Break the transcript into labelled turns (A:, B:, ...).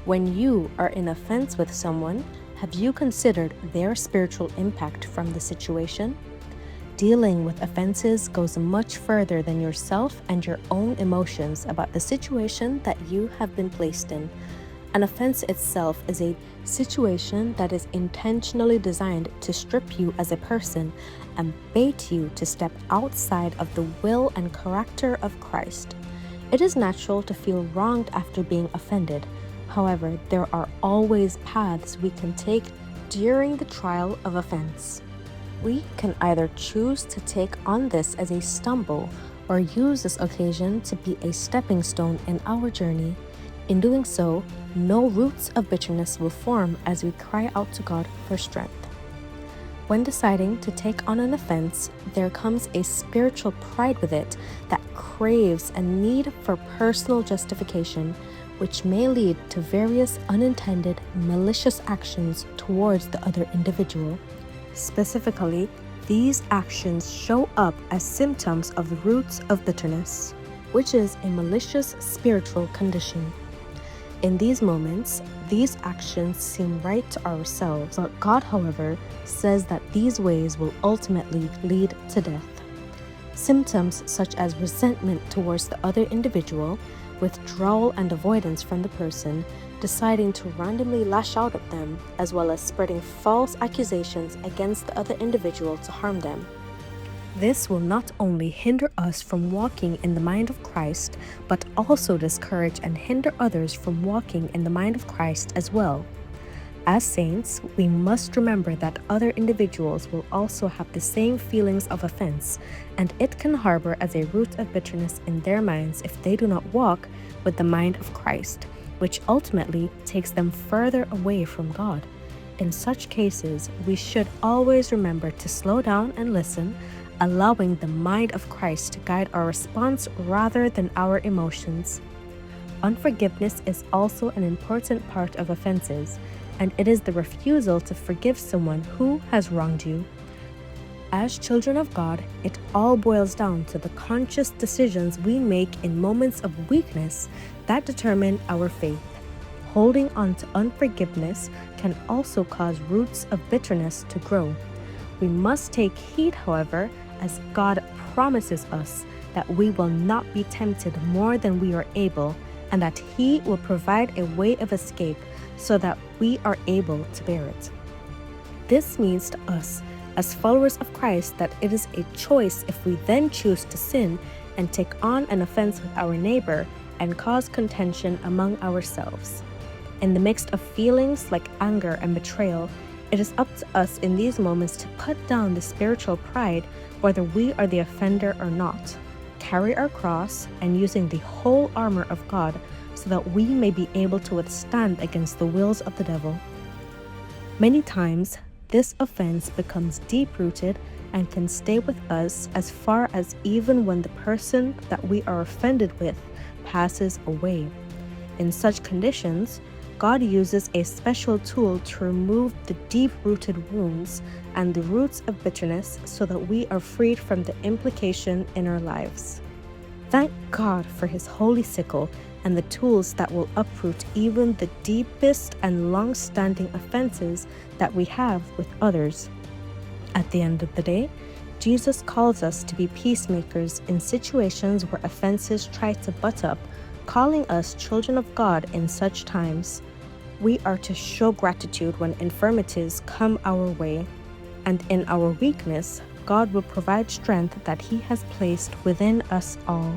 A: When you are in offense with someone, have you considered their spiritual impact from the situation? Dealing with offenses goes much further than yourself and your own emotions about the situation that you have been placed in. An offense itself is a situation that is intentionally designed to strip you as a person and bait you to step outside of the will and character of Christ. It is natural to feel wronged after being offended. However, there are always paths we can take during the trial of offense. We can either choose to take on this as a stumble or use this occasion to be a stepping stone in our journey. In doing so, no roots of bitterness will form as we cry out to God for strength. When deciding to take on an offense, there comes a spiritual pride with it that craves a need for personal justification, which may lead to various unintended, malicious actions towards the other individual. Specifically, these actions show up as symptoms of the roots of bitterness, which is a malicious spiritual condition. In these moments, these actions seem right to ourselves, but God, however, says that these ways will ultimately lead to death. Symptoms such as resentment towards the other individual, withdrawal and avoidance from the person, deciding to randomly lash out at them, as well as spreading false accusations against the other individual to harm them. This will not only hinder us from walking in the mind of Christ, but also discourage and hinder others from walking in the mind of Christ as well. As saints, we must remember that other individuals will also have the same feelings of offense, and it can harbor as a root of bitterness in their minds if they do not walk with the mind of Christ, which ultimately takes them further away from God. In such cases, we should always remember to slow down and listen, allowing the mind of Christ to guide our response rather than our emotions. Unforgiveness is also an important part of offenses, and it is the refusal to forgive someone who has wronged you. As children of God, it all boils down to the conscious decisions we make in moments of weakness that determine our faith. Holding on to unforgiveness can also cause roots of bitterness to grow. We must take heed, however, as God promises us that we will not be tempted more than we are able, and that He will provide a way of escape so that we are able to bear it. This means to us, as followers of Christ, that it is a choice if we then choose to sin and take on an offense with our neighbor and cause contention among ourselves. In the midst of feelings like anger and betrayal, it is up to us in these moments to put down the spiritual pride, whether we are the offender or not, carry our cross, and using the whole armor of God so that we may be able to withstand against the wills of the devil. Many times, this offense becomes deep-rooted and can stay with us as far as even when the person that we are offended with passes away. In such conditions, God uses a special tool to remove the deep-rooted wounds and the roots of bitterness so that we are freed from the implication in our lives. Thank God for His holy sickle and the tools that will uproot even the deepest and long-standing offenses that we have with others. At the end of the day, Jesus calls us to be peacemakers in situations where offenses try to butt up, calling us children of God in such times. We are to show gratitude when infirmities come our way, and in our weakness, God will provide strength that He has placed within us all.